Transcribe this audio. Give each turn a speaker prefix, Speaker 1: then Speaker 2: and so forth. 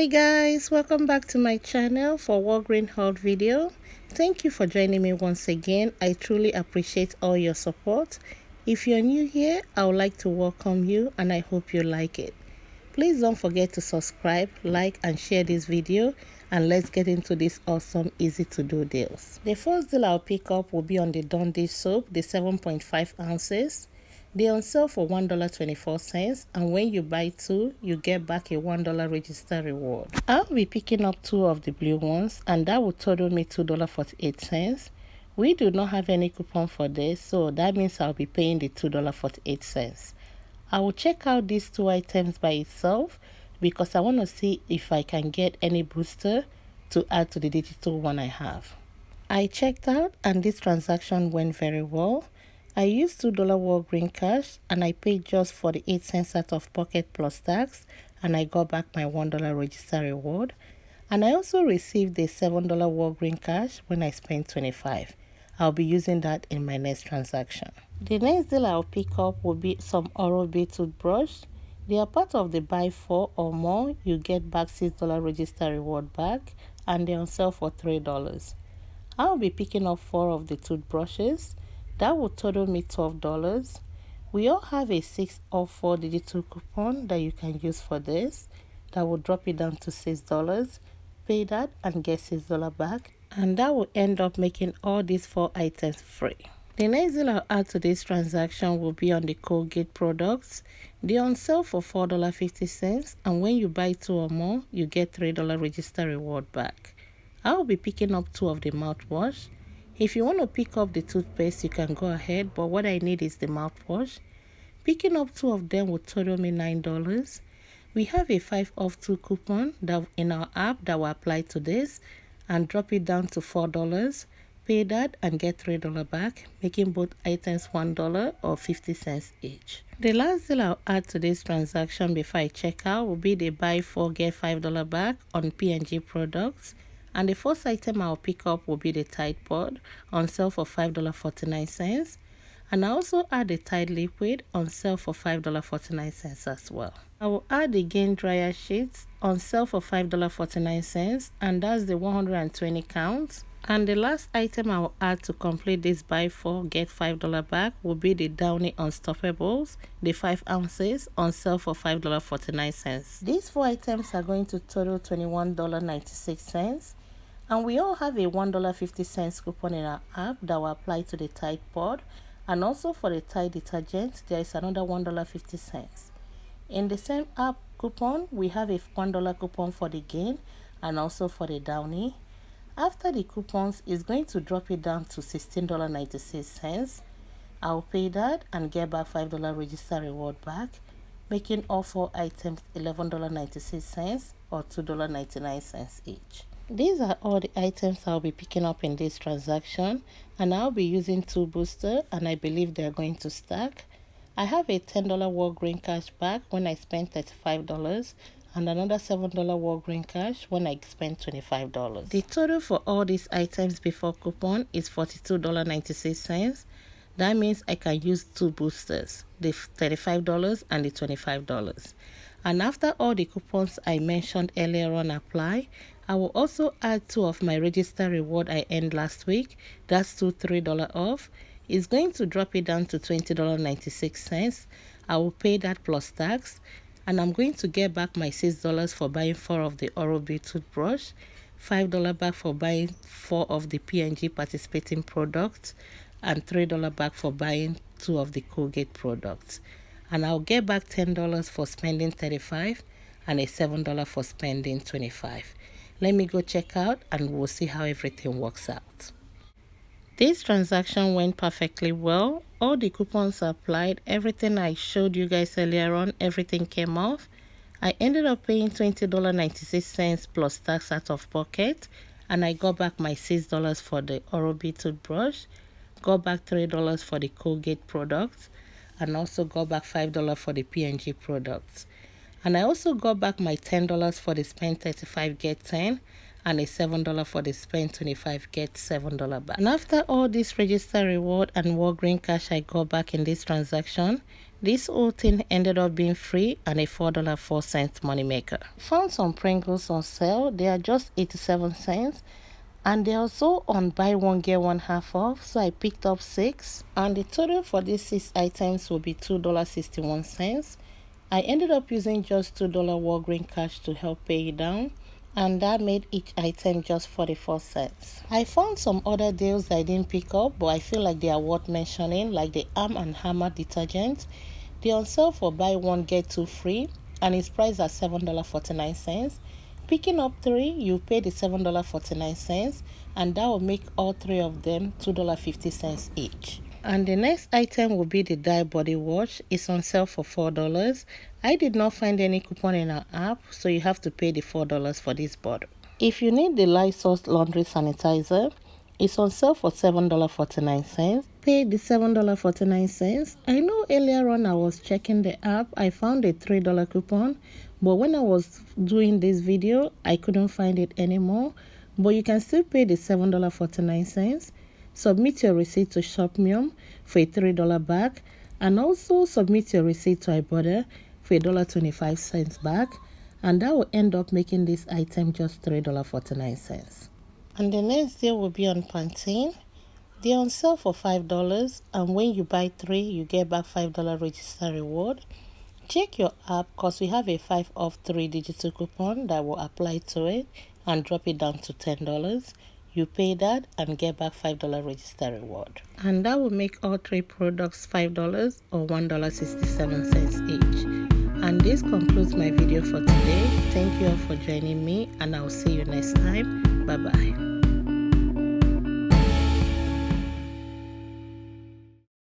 Speaker 1: Hey guys, welcome back to my channel for Walgreen haul video. Thank you for joining me once again. I truly appreciate all your support. If you're new here, I would like to welcome you and I hope you like it. Please don't forget to subscribe, like and share this video, and let's get into this awesome easy to do deals. The first deal I'll pick up will be on the Dundee soap, the 7.5 ounces. They're on sale for $1.24, and when you buy two, you get back a $1 register reward. I'll be picking up two of the blue ones, and that will total me $2.48. We do not have any coupon for this, so that means I'll be paying the $2.48. I will check out these two items by itself because I want to see if I can get any booster to add to the digital one I have. I checked out and this transaction went very well. I used $2 Walgreen cash and I paid just 48 cents out of pocket plus tax, and I got back my $1 register reward. And I also received a $7 Walgreen cash when I spent 25. I'll be using that in my next transaction. The next deal I'll pick up will be some Rebate toothbrush. They are part of the buy 4 or more, you get back $6 register reward back, and they're on sale for $3. I'll be picking up 4 of the toothbrushes. That will total me $12. We all have a 6 or 4 digital coupon that you can use for this. That will drop it down to $6. Pay that and get $6 back. And that will end up making all these 4 items free. The next deal I'll add to this transaction will be on the Colgate products. They're on sale for $4.50, and when you buy 2 or more, you get $3 register reward back. I'll be picking up 2 of the mouthwash. If you want to pick up the toothpaste, you can go ahead, but what I need is the mouthwash. Picking up 2 of them will total me $9. We have a 5 off 2 coupon that in our app that will apply to this and drop it down to $4. Pay that and get $3 back, making both items $1 or 50 cents each. The last deal I'll add to this transaction before I check out will be the buy 4 get $5 back on P&G products. And the first item I'll pick up will be the Tide Pod on sale for $5.49. And I also add the Tide Liquid on sale for $5.49 as well. I will add the Gain Dryer Sheets on sale for $5.49, and that's the 120 counts. And the last item I will add to complete this buy 4 get $5 back will be the Downy Unstoppables, the 5 ounces on sale for $5.49. These 4 items are going to total $21.96. And we all have a $1.50 coupon in our app that will apply to the Tide Pod. And also for the Tide detergent, there is another $1.50. In the same app coupon, we have a $1 coupon for the Gain and also for the Downy. After the coupons, it's going to drop it down to $16.96. I'll pay that and get back $5 register reward back, making all 4 items $11.96 or $2.99 each. These are all the items I'll be picking up in this transaction, and I'll be using 2 boosters, and I believe they're going to stack. I have a $10 Walgreen cash back when I spent $35 and another $7 Walgreen cash when I spent $25. The total for all these items before coupon is $42.96. That means I can use 2 boosters, the $35 and the $25. And after all the coupons I mentioned earlier on apply, I will also add 2 of my register reward I earned last week. That's $3 off. It's going to drop it down to $20.96. I will pay that plus tax. And I'm going to get back my $6 for buying 4 of the Oral-B toothbrush, $5 back for buying 4 of the P&G participating products, and $3 back for buying 2 of the Colgate products. And I'll get back $10 for spending $35 and a $7 for spending $25. Let me go check out and we'll see how everything works out. This transaction went perfectly well. All the coupons applied, everything I showed you guys earlier on, everything came off. I ended up paying $20.96 plus tax out of pocket, and I got back my $6 for the Oral-B toothbrush, got back $3 for the Colgate products, and also got back $5 for the P&G products. And I also got back my $10 for the spend 35 get 10 and a $7 for the spend 25 get $7 back. And after all this register reward and Walgreen cash I got back in this transaction, This whole thing ended up being free and a $4.04 moneymaker. Found some Pringles on sale. They are just 87 cents. And they're also on buy one get one half off, so I picked up 6. And the total for these 6 items will be $2.61. I ended up using just $2 Walgreen cash to help pay it down, and that made each item just 44 cents. I found some other deals I didn't pick up, but I feel like they are worth mentioning, like the Arm & Hammer detergent. They're on sale for buy one get two free, and it's priced at $7.49. Picking up 3, you pay the $7.49, and that will make all 3 of them $2.50 each. And the next item will be the Dye body wash. It's on sale for $4. I did not find any coupon in our app, so you have to pay the $4 for this bottle. If you need the Lysol laundry sanitizer, it's on sale for $7.49. Pay the $7.49. I know earlier on I was checking the app, I found a $3 coupon, but when I was doing this video, I couldn't find it anymore. But you can still pay the $7.49. Submit your receipt to Shopmium for a $3 back, and also submit your receipt to Ibotta for a $1.25 back, and that will end up making this item just $3.49. And the next deal will be on Pantene. They're on sale for $5, and when you buy 3, you get back $5 register reward. Check your app because we have a 5 off 3 digital coupon that will apply to it and drop it down to $10. You pay that and get back $5 register reward. And that will make all 3 products $5 or $1.67 each. And this concludes my video for today. Thank you all for joining me, and I'll see you next time. Bye bye.